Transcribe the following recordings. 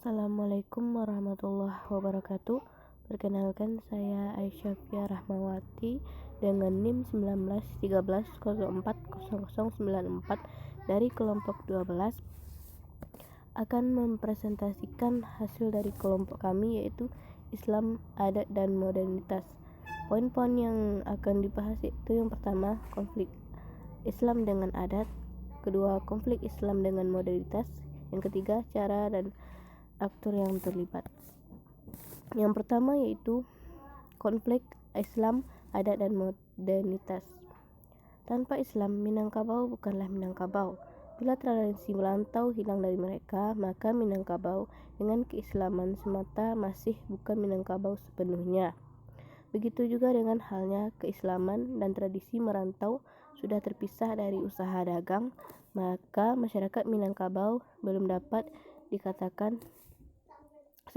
Assalamualaikum warahmatullahi wabarakatuh. Perkenalkan, saya Aisyah Rahmawati dengan NIM 1913040094 dari kelompok 12 akan mempresentasikan hasil dari kelompok kami, yaitu Islam, Adat, dan Modernitas. Poin-poin yang akan dibahas yaitu yang pertama, konflik Islam dengan adat; kedua, konflik Islam dengan modernitas; yang ketiga, cara dan aktor yang terlibat. Yang pertama yaitu konflik Islam, adat, dan modernitas. Tanpa Islam, Minangkabau bukanlah Minangkabau. Bila tradisi melantau hilang dari mereka, maka Minangkabau dengan keislaman semata masih bukan Minangkabau sepenuhnya. Begitu juga dengan halnya keislaman dan tradisi merantau sudah terpisah dari usaha dagang, maka masyarakat Minangkabau belum dapat dikatakan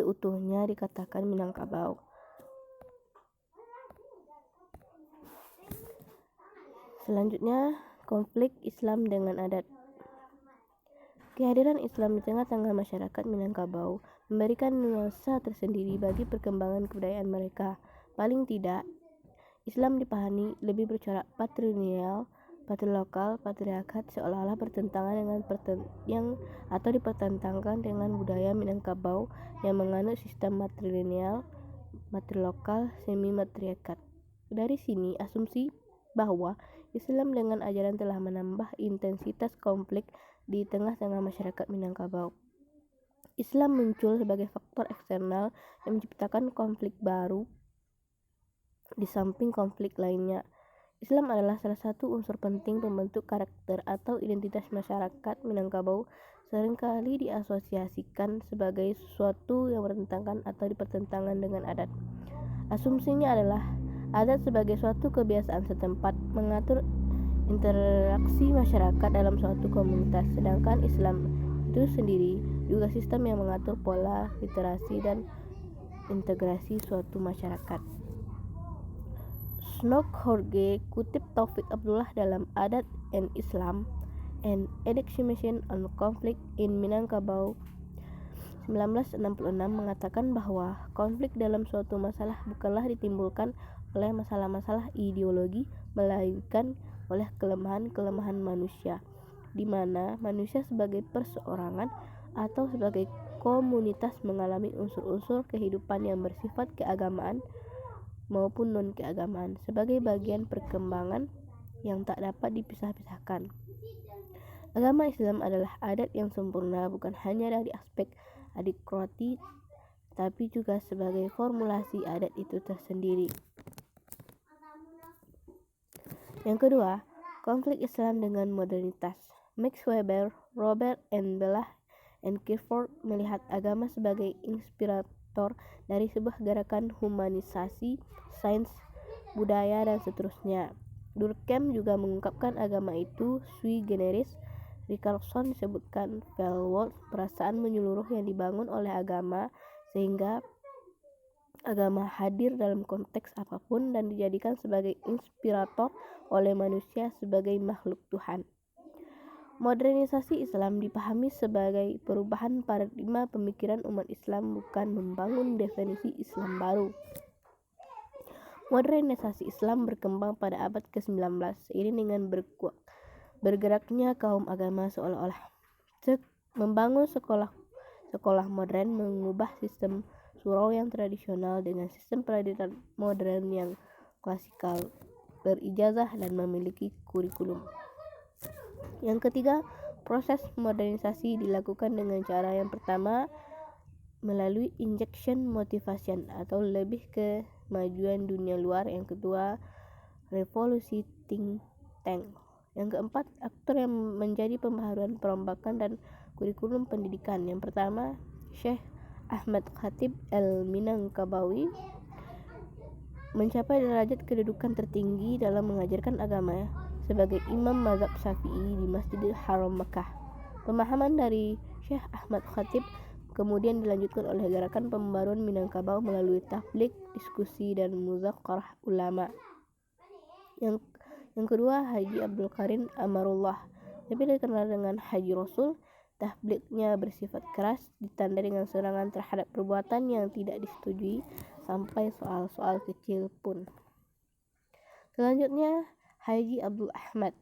seutuhnya dikatakan Minangkabau. Selanjutnya, konflik Islam dengan adat. Kehadiran Islam di tengah-tengah masyarakat Minangkabau memberikan nuansa tersendiri bagi perkembangan kebudayaan mereka. Paling tidak, Islam dipahami lebih bercorak patrilineal, patriarkal, patriarkat, seolah-olah bertentangan dengan atau dipertentangkan dengan budaya Minangkabau yang menganut sistem matrilineal, matriarkal, semi matriarkat. Dari sini asumsi bahwa Islam dengan ajaran telah menambah intensitas konflik di tengah-tengah masyarakat Minangkabau. Islam muncul sebagai faktor eksternal yang menciptakan konflik baru di samping konflik lainnya. Islam adalah salah satu unsur penting pembentuk karakter atau identitas masyarakat Minangkabau, seringkali diasosiasikan sebagai sesuatu yang bertentangan atau dipertentangkan dengan adat. Asumsinya adalah adat sebagai suatu kebiasaan setempat mengatur interaksi masyarakat dalam suatu komunitas, sedangkan Islam itu sendiri juga sistem yang mengatur pola, literasi, dan integrasi suatu masyarakat. Snokhorge kutip Taufik Abdullah dalam Adat and Islam, an Examination on Conflict in Minangkabau 1966 mengatakan bahwa konflik dalam suatu masalah bukanlah ditimbulkan oleh masalah-masalah ideologi, melainkan oleh kelemahan-kelemahan manusia, di mana manusia sebagai perseorangan atau sebagai komunitas mengalami unsur-unsur kehidupan yang bersifat keagamaan maupun non-keagamaan sebagai bagian perkembangan yang tak dapat dipisah-pisahkan. Agama Islam adalah adat yang sempurna bukan hanya dari aspek adikroati, tapi juga sebagai formulasi adat itu tersendiri. Yang kedua, konflik Islam dengan modernitas. Max Weber, Robert N. Bellah, and Clifford melihat agama sebagai inspirator dari sebuah gerakan humanisasi, sains, budaya, dan seterusnya. Durkheim juga mengungkapkan agama itu sui generis. Richardson disebutkan Velworth perasaan menyeluruh yang dibangun oleh agama, sehingga agama hadir dalam konteks apapun dan dijadikan sebagai inspirator oleh manusia sebagai makhluk Tuhan. Modernisasi Islam dipahami sebagai perubahan paradigma pemikiran umat Islam, bukan membangun definisi Islam baru. Modernisasi Islam berkembang pada abad ke-19 seiring dengan bergeraknya kaum agama, seolah-olah membangun sekolah modern, mengubah sistem surau yang tradisional dengan sistem pendidikan modern yang klasikal, berijazah, dan memiliki kurikulum. Yang ketiga, proses modernisasi dilakukan dengan cara yang pertama melalui injection motivation atau lebih kemajuan dunia luar. Yang kedua, revolusi think tank. Yang keempat, aktor yang menjadi pembaharuan perombakan dan kurikulum pendidikan. Yang pertama, Syekh Ahmad Khatib al-Minangkabawi mencapai derajat kedudukan tertinggi dalam mengajarkan agama sebagai imam mazhab Syafi'i di Masjidil Haram Makkah. Pemahaman dari Syekh Ahmad Khatib kemudian dilanjutkan oleh gerakan pembaruan Minangkabau melalui tabligh, diskusi, dan muzakarah ulama. Yang kedua, Haji Abdul Karim Amarullah, lebih dikenal dengan Haji Rasul, Tahblignya bersifat keras, ditandai dengan serangan terhadap perbuatan yang tidak disetujui, sampai soal-soal kecil pun. Selanjutnya, Haji Abdul Ahmad.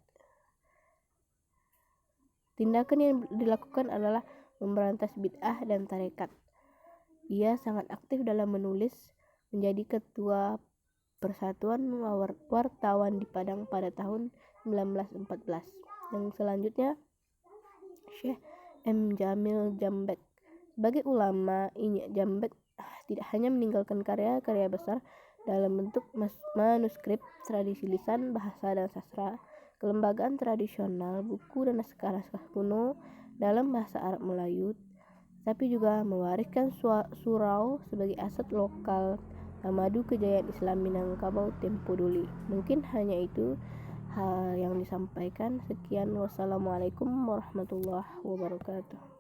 Tindakan yang dilakukan adalah memberantas bid'ah dan tarekat. Ia sangat aktif dalam menulis, menjadi ketua Persatuan Wartawan di Padang pada tahun 1914. Yang selanjutnya, Syekh M. Jamil Jambek. Sebagai ulama, Inyak Jambek tidak hanya meninggalkan karya-karya besar dalam bentuk manuskrip, tradisi lisan, bahasa dan sastra, kelembagaan tradisional, buku dan naskah-naskah kuno dalam bahasa Arab Melayu, tapi juga mewariskan surau sebagai aset lokal madu kejayaan Islam Minangkabau tempo dulu. Mungkin hanya itu yang disampaikan. Sekian, wassalamualaikum warahmatullahi wabarakatuh.